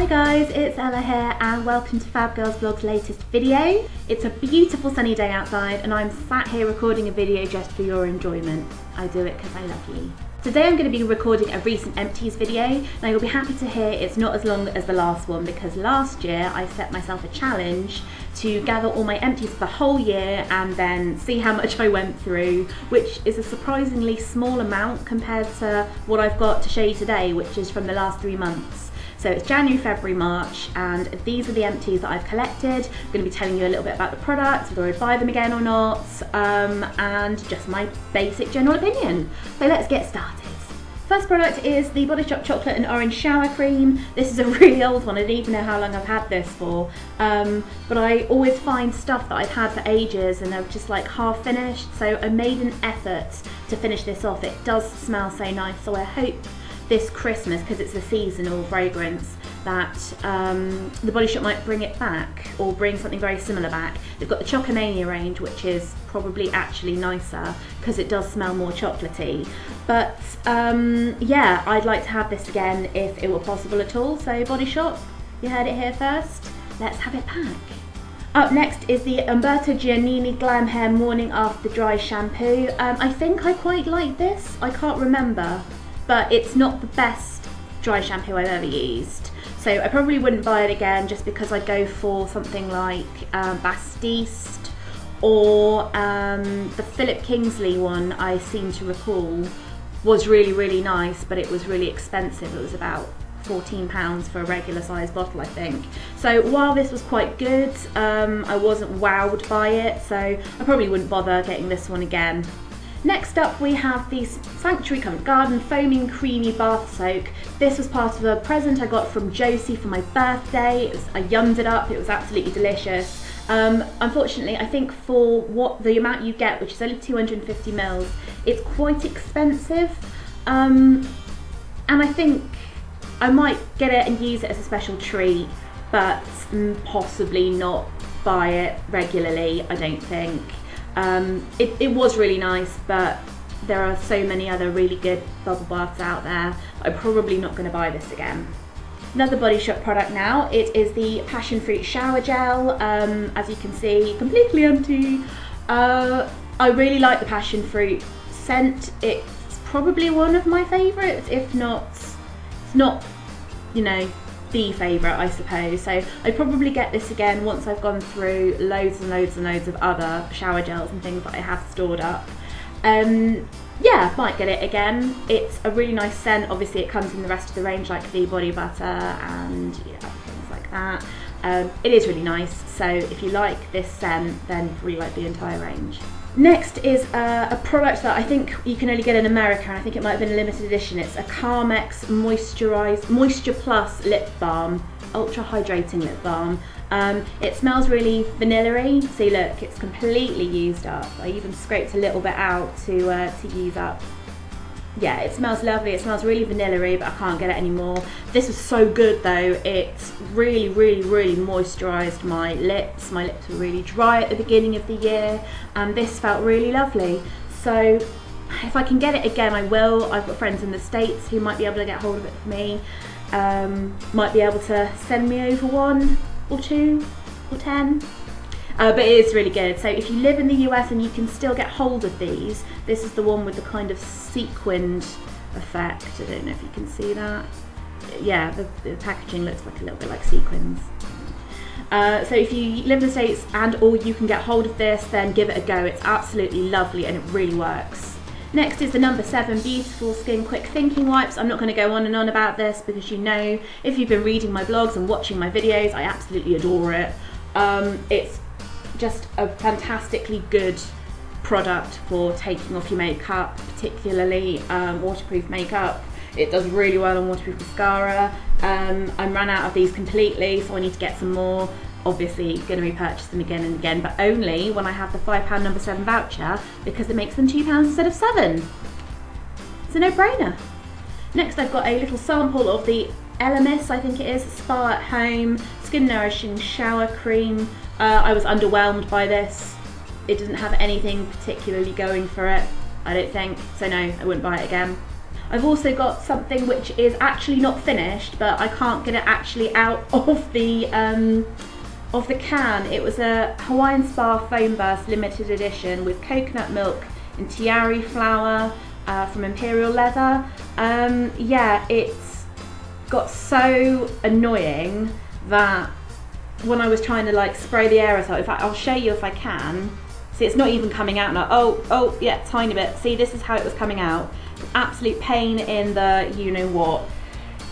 guys, it's Ella here and welcome to FaB Girls Vlog's latest video. It's a beautiful sunny day outside and I'm sat here recording a video just for your enjoyment. I do it because I love you. Today I'm going to be recording a Recent Empties video. Now you'll be happy to hear it's not as long as the last one because last year I set myself a challenge to gather all my empties for the whole year and then see how much I went through, which is a surprisingly small amount compared to what I've got to show you today, which is from the last 3 months. So it's January, February, March, and these are the empties that I've collected. I'm going to be telling you a little bit about the products, whether I'd buy them again or not, and just my basic general opinion. So let's get started. First product is the Body Shop Chocolate and Orange Shower Cream. This is a really old one. I don't even know how long I've had this for, but I always find stuff that I've had for ages and they're just like half finished, so I made an effort to finish this off. It does smell so nice, so I hope this Christmas, because it's a seasonal fragrance, that the Body Shop might bring it back or bring something very similar back. They've got the Chocomania range, which is probably actually nicer because it does smell more chocolatey. But yeah, I'd like to have this again if it were possible at all. So Body Shop, you heard it here first. Let's have it back. Up next is the Umberto Giannini Glam Hair Morning After Dry Shampoo. I think I quite like this. I can't remember, but it's not the best dry shampoo I've ever used. So I probably wouldn't buy it again just because I'd go for something like Bastiste or the Philip Kingsley one I seem to recall was really, really nice, but it was really expensive. It was about £14 for a regular size bottle, I think. So while this was quite good, I wasn't wowed by it, so I probably wouldn't bother getting this one again. Next up we have the Sanctuary Covent Garden Foaming Creamy Bath Soak. This was part of a present I got from Josie for my birthday. I yummed it up, it was absolutely delicious. Unfortunately, I think for the amount you get, which is only 250 mils, it's quite expensive. And I think I might get it and use it as a special treat, but possibly not buy it regularly, I don't think. It was really nice, but there are so many other really good bubble baths out there. I'm probably not going to buy this again. Another Body Shop product now, it is the Passion Fruit Shower Gel. As you can see, completely empty. I really like the Passion Fruit scent. It's probably one of my favourites, if not, it's not, you know, the favourite, I suppose. So I'd probably get this again once I've gone through loads and loads and loads of other shower gels and things that I have stored up. Yeah, might get it again. It's a really nice scent. Obviously it comes in the rest of the range, like the body butter and things like that. It is really nice, so if you like this scent, then you really like the entire range. Next is a product that I think you can only get in America, and I think it might have been a limited edition. It's a Carmex Moisture Plus Lip Balm, Ultra Hydrating Lip Balm. It smells really vanilla-y. See, look, it's completely used up. I even scraped a little bit out to use up. Yeah, it smells lovely. It smells really vanilla-y, but I can't get it anymore. This was so good though. It really, really, really moisturised my lips. My lips were really dry at the beginning of the year, and this felt really lovely. So if I can get it again, I will. I've got friends in the States who might be able to get hold of it for me. Might be able to send me over 1 or 2 or 10. But it is really good. So if you live in the US and you can still get hold of these, this is the one with the kind of sequined effect. I don't know if you can see that. Yeah, the packaging looks like a little bit like sequins. So if you live in the States and or you can get hold of this, then give it a go. It's absolutely lovely and it really works. Next is the number 7 Beautiful Skin Quick Thinking Wipes. I'm not going to go on and on about this because you know, if you've been reading my blogs and watching my videos, I absolutely adore it. It's just a fantastically good product for taking off your makeup, particularly waterproof makeup. It does really well on waterproof mascara. I'm run out of these completely, so I need to get some more. Obviously going to repurchase them again and again, but only when I have the £5 number 7 voucher, because it makes them £2 instead of 7. It's a no-brainer. Next I've got a little sample of the Elemis, I think it is, Spa at Home Skin Nourishing Shower Cream. I was underwhelmed by this. It doesn't have anything particularly going for it, I don't think, so no, I wouldn't buy it again. I've also got something which is actually not finished, but I can't get it actually out of the can. It was a Hawaiian Spa Foam Burst limited edition with coconut milk and tiare flour from Imperial Leather. Yeah, it's got so annoying that when I was trying to like spray the aerosol, in fact I'll show you if I can. See, it's not even coming out now. Oh yeah, tiny bit. See, this is how it was coming out. Absolute pain in the you know what.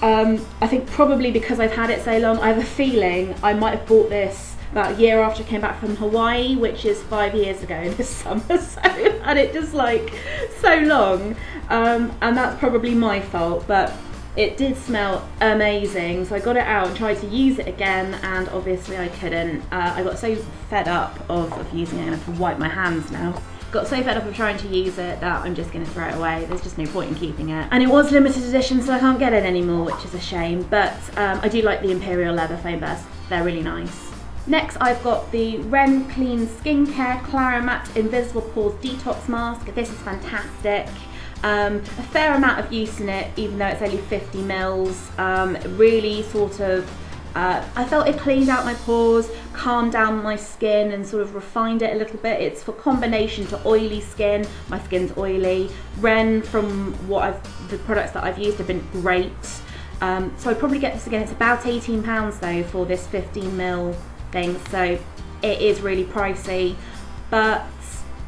I think probably because I've had it so long, I have a feeling I might have bought this about a year after I came back from Hawaii, which is 5 years ago this summer, so and it just like so long, and that's probably my fault, but it did smell amazing. So I got it out and tried to use it again, and obviously I couldn't. I got so fed up of using it, and I have to wipe my hands now. Got so fed up of trying to use it that I'm just going to throw it away. There's just no point in keeping it. And it was limited edition, so I can't get it anymore, which is a shame. But I do like the Imperial Leather Foam Burst. They're really nice. Next, I've got the Ren Clean Skincare Clarimat Invisible Pores Detox Mask. This is fantastic. A fair amount of use in it, even though it's only 50 mils. Really sort of, I felt it cleaned out my pores, calmed down my skin and sort of refined it a little bit. It's for combination to oily skin. My skin's oily. Ren, from the products that I've used, have been great. So I'd probably get this again. It's about £18 though for this 15 mil thing, so it is really pricey, but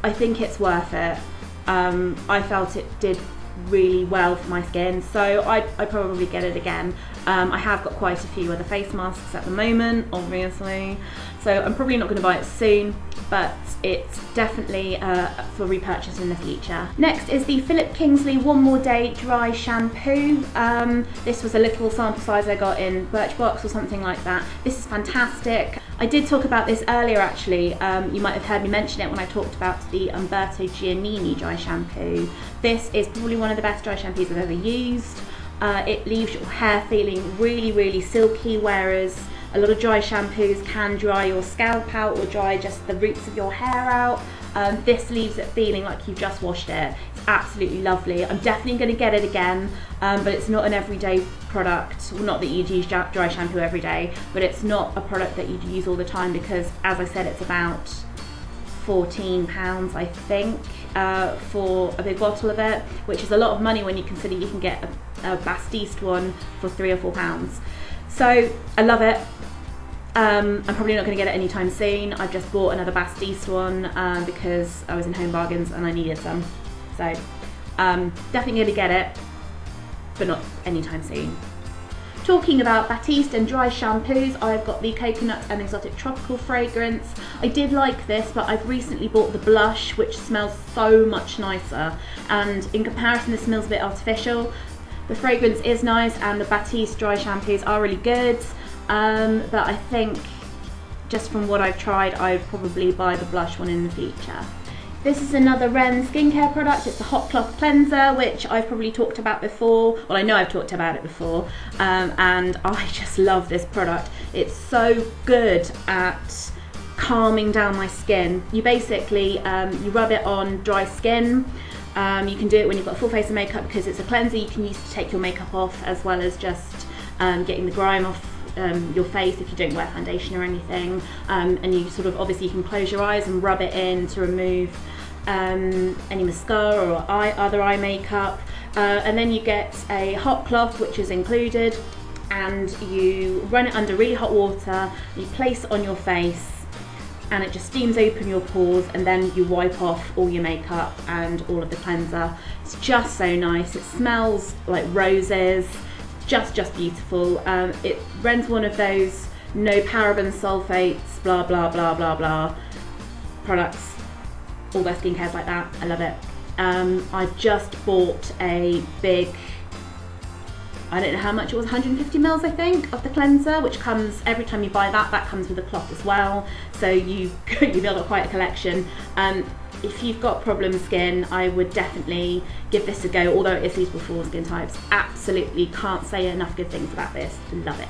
I think it's worth it. I felt it did really well for my skin, so I'd probably get it again. I have got quite a few other face masks at the moment, obviously, so I'm probably not going to buy it soon, but it's definitely for repurchase in the future. Next is the Philip Kingsley One More Day Dry Shampoo. This was a little sample size I got in Birchbox or something like that. This is fantastic. I did talk about this earlier actually. You might have heard me mention it when I talked about the Umberto Giannini dry shampoo. This is probably one of the best dry shampoos I've ever used. It leaves your hair feeling really, really silky, whereas a lot of dry shampoos can dry your scalp out or dry just the roots of your hair out. This leaves it feeling like you've just washed it. It's absolutely lovely. I'm definitely going to get it again, but it's not an everyday product. Well, not that you'd use dry shampoo every day, but it's not a product that you'd use all the time because, as I said, it's about £14 I think for a big bottle of it, which is a lot of money when you consider you can get a Bastiste one for £3 or £4. So I love it. I'm probably not going to get it anytime soon. I've just bought another Bastiste one because I was in Home Bargains and I needed some. So definitely going to get it, but not anytime soon. Talking about Batiste and dry shampoos, I've got the Coconut and Exotic Tropical fragrance. I did like this, but I've recently bought the blush, which smells so much nicer. And in comparison, this smells a bit artificial. The fragrance is nice, and the Batiste dry shampoos are really good. But I think, just from what I've tried, I'd probably buy the blush one in the future. This is another Ren skincare product. It's the Hot Cloth Cleanser, which I've probably talked about before. Well, I know I've talked about it before, and I just love this product. It's so good at calming down my skin. You basically, you rub it on dry skin. You can do it when you've got a full face of makeup because it's a cleanser you can use to take your makeup off, as well as just getting the grime off your face if you don't wear foundation or anything, and you sort of, obviously you can close your eyes and rub it in to remove any mascara or other eye makeup, and then you get a hot cloth which is included, and you run it under really hot water, you place it on your face, and it just steams open your pores, and then you wipe off all your makeup and all of the cleanser. It's just so nice. It smells like roses. Just beautiful. Ren's one of those no parabens, sulfates, blah blah blah blah blah products. All their skincare's like that. I love it. I just bought a big, I don't know how much it was, 150 mils I think of the cleanser, which comes every time you buy that comes with a cloth as well. So you build up quite a collection. If you've got problem skin, I would definitely give this a go, although it is suitable for all skin types. Absolutely can't say enough good things about this. Love it.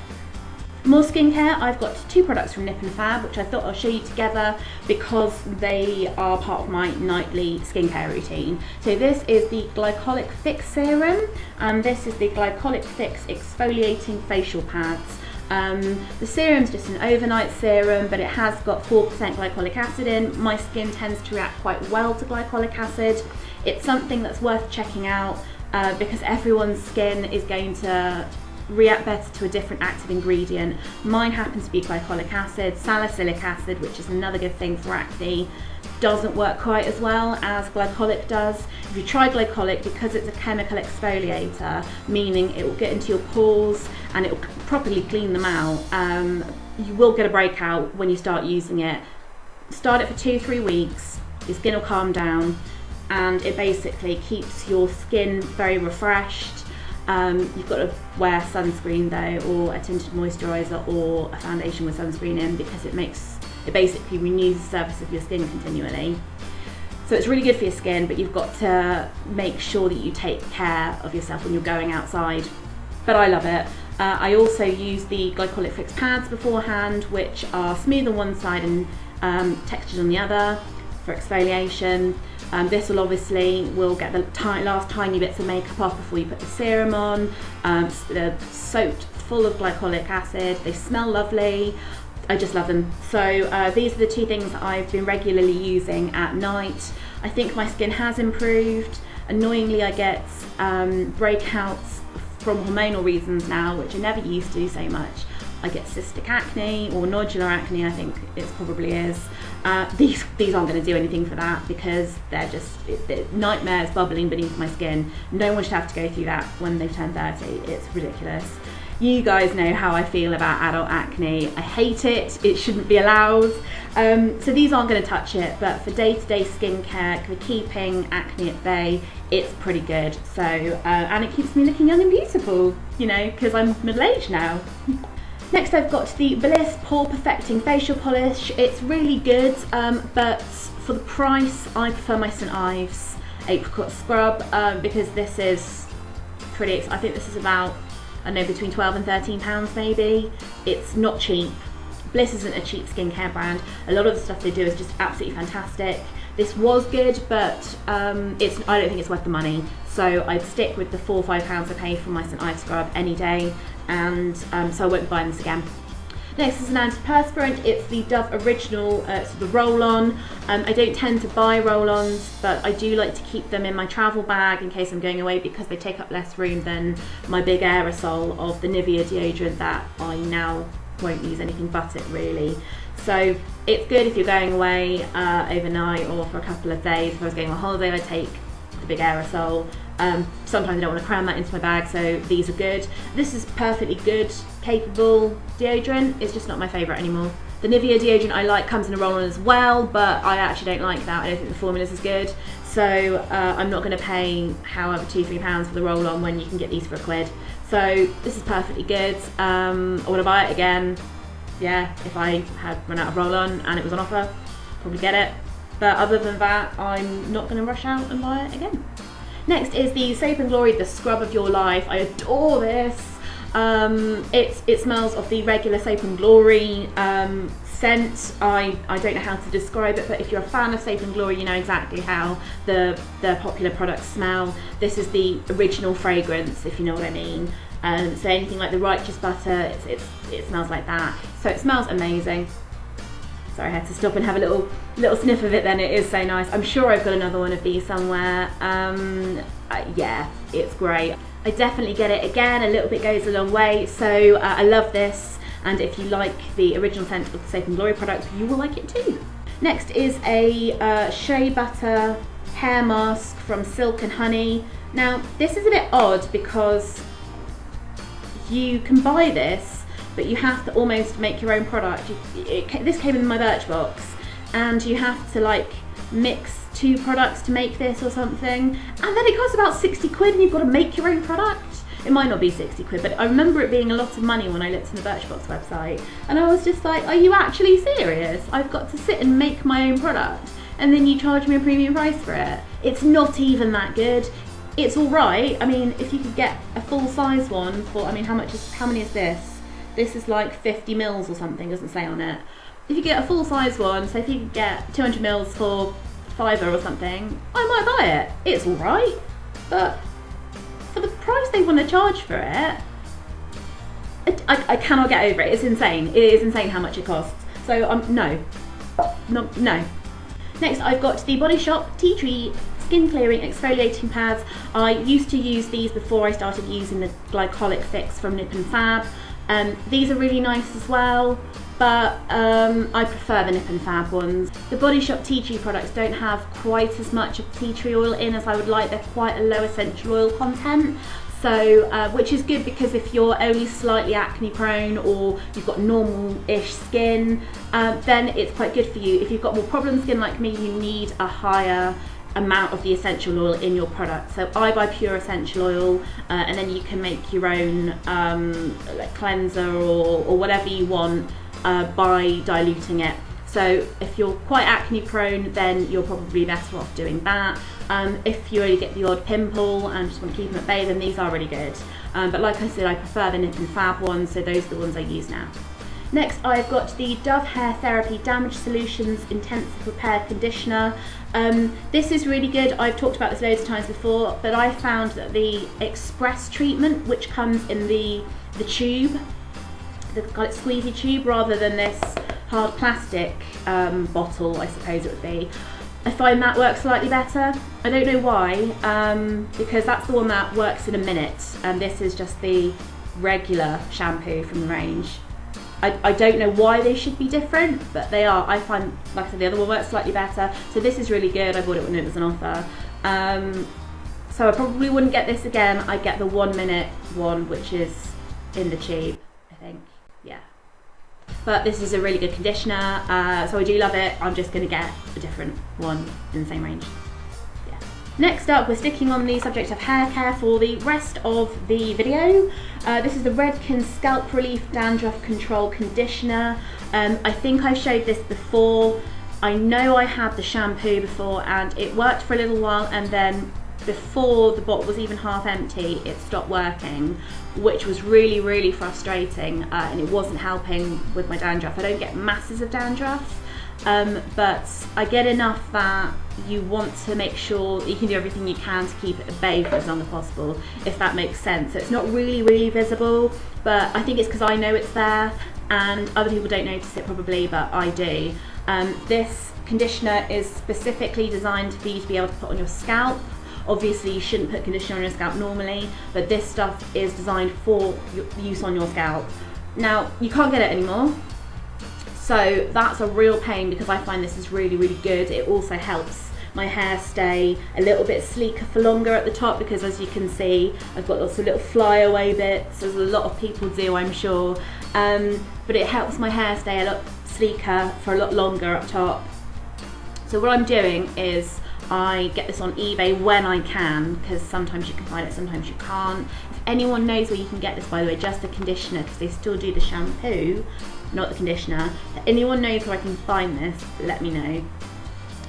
More skincare, I've got 2 products from Nip and Fab, which I thought I'll show you together because they are part of my nightly skincare routine. So this is the Glycolic Fix Serum, and this is the Glycolic Fix Exfoliating Facial Pads. The serum's just an overnight serum, but it has got 4% glycolic acid in. My skin tends to react quite well to glycolic acid. It's something that's worth checking out because everyone's skin is going to react better to a different active ingredient. Mine happens to be glycolic acid. Salicylic acid, which is another good thing for acne, doesn't work quite as well as glycolic does. If you try glycolic, because it's a chemical exfoliator, meaning it will get into your pores and it will properly clean them out, you will get a breakout when you start using it. Start it for 2-3 weeks, your skin will calm down, and it basically keeps your skin very refreshed. You've got to wear sunscreen though, or a tinted moisturiser, or a foundation with sunscreen in, because it basically renews the surface of your skin continually. So it's really good for your skin, but you've got to make sure that you take care of yourself when you're going outside. But I love it. I also use the Glycolic Fix pads beforehand, which are smooth on one side and textured on the other for exfoliation. This will get the last tiny bits of makeup off before you put the serum on. They're soaked full of glycolic acid. They smell lovely. I just love them. So these are the 2 things that I've been regularly using at night. I think my skin has improved. Annoyingly, I get breakouts from hormonal reasons now, which I never used to so much. I get cystic acne or nodular acne, I think it probably is. These aren't going to do anything for that because they're nightmares bubbling beneath my skin. No one should have to go through that when they've turned 30. It's ridiculous. You guys know how I feel about adult acne. I hate it. It shouldn't be allowed. So these aren't going to touch it, but for day-to-day skincare, for keeping acne at bay, it's pretty good. So, and it keeps me looking young and beautiful, you know, because I'm middle-aged now. Next I've got the Bliss Pore Perfecting Facial Polish. It's really good, but for the price I prefer my St. Ives Apricot Scrub because this is pretty, I think this is about, I don't know, between £12 and £13 maybe. It's not cheap. Bliss isn't a cheap skincare brand. A lot of the stuff they do is just absolutely fantastic. This was good, but I don't think it's worth the money. So I'd stick with the £4 or £5 I pay for my St. Ives scrub any day, and so I won't be buying this again. Next is an antiperspirant. It's the Dove Original, it's the roll-on. I don't tend to buy roll-ons, but I do like to keep them in my travel bag in case I'm going away because they take up less room than my big aerosol of the Nivea deodorant that I now won't use anything but it really. So it's good if you're going away overnight or for a couple of days. If I was going on holiday, I'd take the big aerosol. Sometimes I don't want to cram that into my bag, so these are good. This is perfectly good, capable deodorant. It's just not my favourite anymore. The Nivea deodorant I like comes in a roll-on as well, but I actually don't like that. I don't think the formula's as good. So I'm not going to pay however £2-3 for the roll-on when you can get these for £1. So this is perfectly good. I want to buy it again. Yeah, if I had run out of roll-on and it was on offer, probably get it. But other than that, I'm not going to rush out and buy it again. Next is the Soap & Glory, the Scrub of Your Life. I adore this. It smells of the regular Soap & Glory scent. I don't know how to describe it, but if you're a fan of Soap & Glory, you know exactly how the popular products smell. This is the original fragrance, if you know what I mean. So anything like the Righteous Butter, it smells like that. So it smells amazing. Sorry, I had to stop and have a little sniff of it then. It is so nice. I'm sure I've got another one of these somewhere. Yeah, it's great. I definitely get it again. A little bit goes a long way. So I love this. And if you like the original scent of the Soap & Glory products, you will like it too. Next is a shea butter hair mask from Silk & Honey. Now, this is a bit odd because you can buy this, but you have to almost make your own product. This came in my Birchbox, and you have to like mix 2 products to make this or something, and then it costs about 60 quid and you've got to make your own product. It might not be 60 quid, but I remember it being a lot of money when I looked on the Birchbox website, and I was just like, are you actually serious? I've got to sit and make my own product, and then you charge me a premium price for it? It's not even that good. It's all right. I mean, if you could get a full size one for, I mean, how many is this? This is like 50 mils or something, doesn't say on it. If you get a full size one, so if you get 200 mils for £5 or something, I might buy it. It's alright, but for the price they want to charge for it, I cannot get over it. It's insane. It is insane how much it costs. So no. Next, I've got the Body Shop Tea Tree Skin Clearing Exfoliating Pads. I used to use these before I started using the Glycolic Fix from Nip and Fab. These are really nice as well, but I prefer the Nip and Fab ones. The Body Shop Tea Tree products don't have quite as much of tea tree oil in as I would like. They're quite a low essential oil content. So, which is good because if you're only slightly acne prone or you've got normal-ish skin, then it's quite good for you. If you've got more problem skin like me, you need a higher amount of the essential oil in your product. So I buy pure essential oil, and then you can make your own like cleanser or whatever you want by diluting it. So if you're quite acne prone, then you're probably better off doing that. If you only get the odd pimple and just want to keep them at bay, then these are really good. But like I said, I prefer the Nip and Fab ones, so those are the ones I use now. Next, I've got the Dove Hair Therapy Damage Solutions Intensive Repair Conditioner. This is really good. I've talked about this loads of times before, but I found that the Express treatment, which comes in the tube, the squeezy tube, rather than this hard plastic bottle, I suppose it would be, I find that works slightly better. I don't know why, because that's the one that works in a minute, and this is just the regular shampoo from the range. I don't know why they should be different, but they are. I find, like I said, the other one works slightly better, so this is really good. I bought it when it was an offer. So I probably wouldn't get this again. I get the 1 minute one, which is in the tube, I think, yeah. But this is a really good conditioner, so I do love it. I'm just going to get a different one in the same range. Yeah. Next up, we're sticking on the subject of hair care for the rest of the video. This is the Redken Scalp Relief Dandruff Control Conditioner. I think I showed this before. I know I had the shampoo before and it worked for a little while, and then before the bottle was even half empty, it stopped working, which was really, really frustrating, and it wasn't helping with my dandruff. I don't get masses of dandruff, but I get enough that you want to make sure that you can do everything you can to keep it at bay for as long as possible, if that makes sense. So it's not really, really visible, but I think it's because I know it's there, and other people don't notice it probably, but I do. This conditioner is specifically designed for you to be able to put on your scalp. Obviously you shouldn't put conditioner on your scalp normally, but this stuff is designed for use on your scalp. Now, you can't get it anymore, so that's a real pain because I find this is really, really good. It also helps my hair stay a little bit sleeker for longer at the top, because as you can see, I've got lots of little flyaway bits, as a lot of people do, I'm sure. But it helps my hair stay a lot sleeker for a lot longer up top. So what I'm doing is I get this on eBay when I can, because sometimes you can find it, sometimes you can't. If anyone knows where you can get this, by the way, just the conditioner, because they still do the shampoo, not the conditioner. If anyone knows where I can find this, let me know.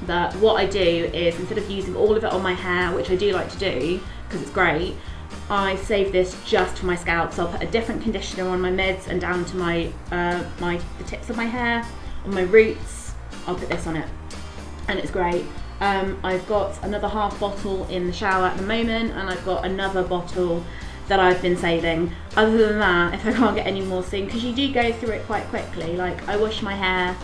But what I do is, instead of using all of it on my hair, which I do like to do because it's great, I save this just for my scalp. So I'll put a different conditioner on my mids and down to my the tips of my hair, on my roots. I'll put this on it, and it's great. I've got another half bottle in the shower at the moment, and I've got another bottle that I've been saving. Other than that, if I can't get any more soon, because you do go through it quite quickly. Like, I wash my hair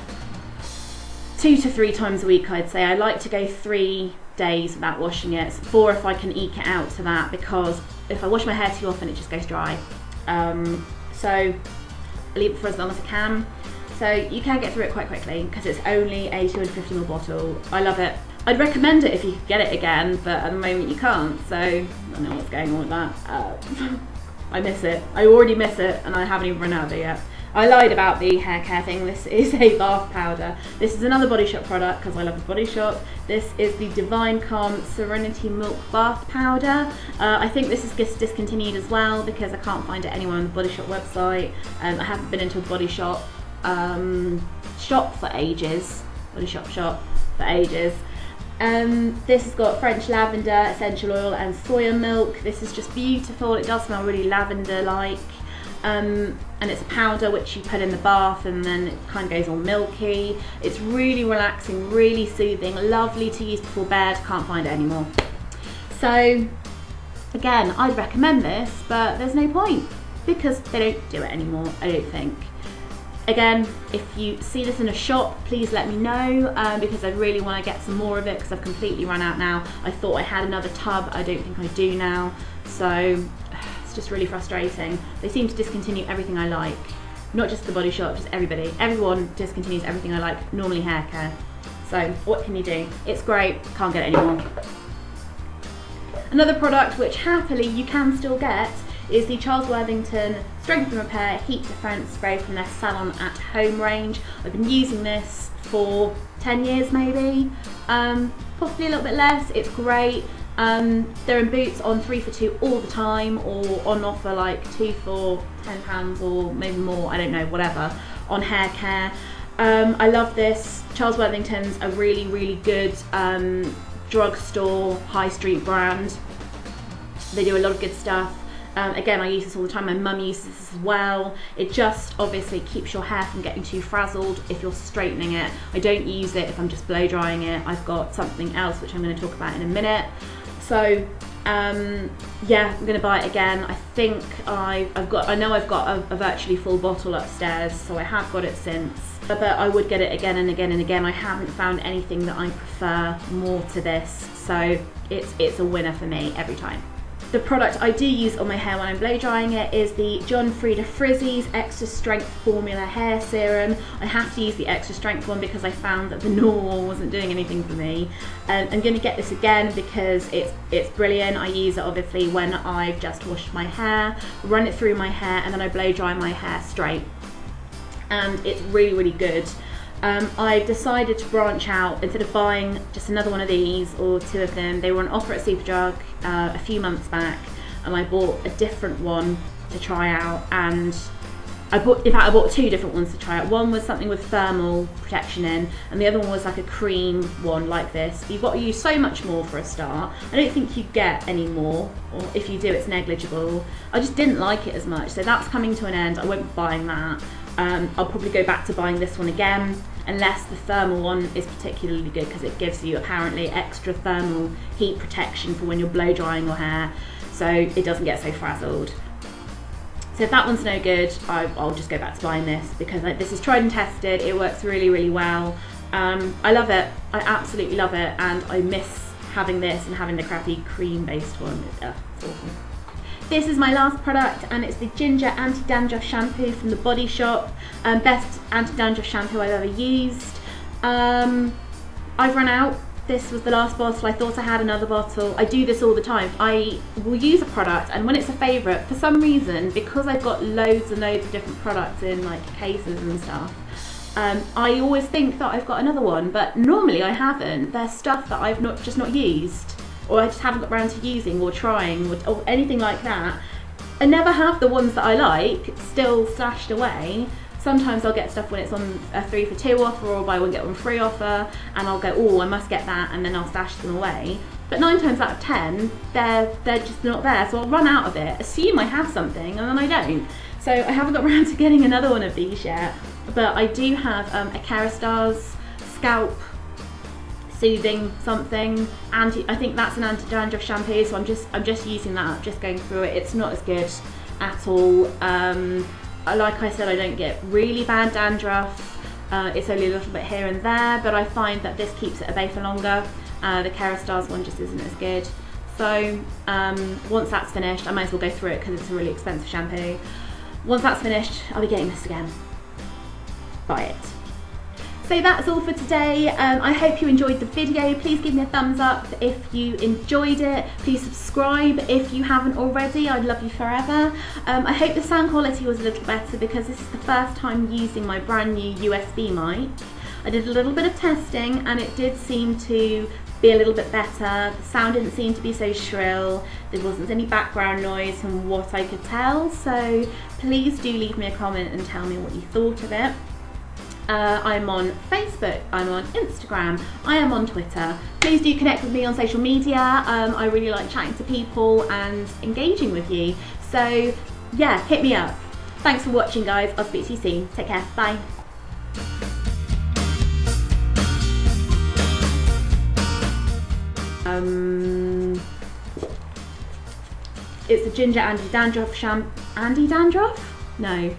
2 to 3 times a week, I'd say. I like to go 3 days without washing it, 4 if I can eke it out to that, because if I wash my hair too often, it just goes dry. So I leave it for as long as I can. So you can get through it quite quickly because it's only a 250ml bottle. I love it. I'd recommend it if you could get it again, but at the moment you can't, so I don't know what's going on with that. I miss it. I already miss it, and I haven't even run out of it yet. I lied about the hair care thing. This is a bath powder. This is another Body Shop product because I love the Body Shop. This is the Divine Calm Serenity Milk Bath Powder. I think this is discontinued as well because I can't find it anywhere on the Body Shop website. I haven't been into a Body Shop shop for ages. Body Shop for ages. This has got French lavender, essential oil and soya milk. This is just beautiful. It does smell really lavender-like. and it's a powder which you put in the bath and then it kind of goes all milky. It's really relaxing, really soothing, lovely to use before bed. Can't find it anymore. So again, I'd recommend this, but there's no point because they don't do it anymore, I don't think. Again, if you see this in a shop, please let me know because I really want to get some more of it because I've completely run out now. I thought I had another tub, I don't think I do now. So it's just really frustrating. They seem to discontinue everything I like. Not just the Body Shop, just everybody. Everyone discontinues everything I like, normally hair care. So what can you do? It's great, can't get it anymore. Another product which happily you can still get is the Charles Worthington Strength and Repair Heat Defense Spray from their Salon at Home range. I've been using this for 10 years maybe, possibly a little bit less. It's great. They're in Boots on 3 for 2 all the time, or on offer like 2 for £10 or maybe more, I don't know, whatever, on hair care. I love this. Charles Worthington's a really, really good drugstore, high street brand. They do a lot of good stuff. Again, I use this all the time. My mum uses this as well. It just obviously keeps your hair from getting too frazzled if you're straightening it. I don't use it if I'm just blow drying it. I've got something else which I'm going to talk about in a minute. So yeah, I'm going to buy it again. I think I know I've got a virtually full bottle upstairs, so I have got it since. But I would get it again and again and again. I haven't found anything that I prefer more to this, so it's a winner for me every time. The product I do use on my hair when I'm blow drying it is the John Frieda Frizzy's Extra Strength Formula Hair Serum. I have to use the extra strength one because I found that the normal wasn't doing anything for me. I'm going to get this again because it's brilliant. I use it obviously when I've just washed my hair, run it through my hair, and then I blow dry my hair straight. And it's really, really good. I decided to branch out. Instead of buying just another one of these or 2 of them, they were on offer at Superdrug a few months back, and I bought a different one to try out. And I bought 2 different ones to try out. One was something with thermal protection in, and the other one was like a cream one like this. You've got to use so much more for a start. I don't think you get any more, or if you do, it's negligible. I just didn't like it as much, so that's coming to an end. I won't be buying that. I'll probably go back to buying this one again, unless the thermal one is particularly good because it gives you apparently extra thermal heat protection for when you're blow drying your hair, so it doesn't get so frazzled. So if that one's no good, I'll just go back to buying this because this is tried and tested. It works really, really well. I love it. I absolutely love it, and I miss having this and having the crappy cream-based one. It's awful. This is my last product, and it's the Ginger Anti-Dandruff Shampoo from the Body Shop. Best anti-dandruff shampoo I've ever used. I've run out. This was the last bottle. I thought I had another bottle. I do this all the time. I will use a product, and when it's a favourite, for some reason, because I've got loads and loads of different products in like cases and stuff, I always think that I've got another one, but normally I haven't. There's stuff that I've just not used, or I just haven't got around to using or trying or anything like that. I never have the ones that I like still stashed away. Sometimes I'll get stuff when it's on a 3 for 2 offer or buy one get one free offer, and I'll go, oh, I must get that, and then I'll stash them away. But 9 times out of 10, they're just not there, so I'll run out of it, assume I have something, and then I don't. So I haven't got around to getting another one of these yet, but I do have a Kerastars Scalp Soothing something. I think that's an anti-dandruff shampoo, so I'm just using that up, just going through it. It's not as good at all. Like I said, I don't get really bad dandruff. It's only a little bit here and there, but I find that this keeps it at bay for longer. The Kerastars one just isn't as good. So once that's finished, I might as well go through it because it's a really expensive shampoo. Once that's finished, I'll be getting this again. Buy it. So that's all for today. I hope you enjoyed the video. Please give me a thumbs up if you enjoyed it. Please subscribe if you haven't already. I'd love you forever. I hope the sound quality was a little better because this is the first time using my brand new USB mic. I did a little bit of testing and it did seem to be a little bit better. The sound didn't seem to be so shrill. There wasn't any background noise from what I could tell. So please do leave me a comment and tell me what you thought of it. I'm on Facebook, I'm on Instagram, I am on Twitter. Please do connect with me on social media. I really like chatting to people and engaging with you. So yeah, hit me up. Thanks for watching, guys. I'll speak to you soon. Take care. Bye. It's the Ginger Anti-Dandruff shampoo. Anti-Dandruff? No.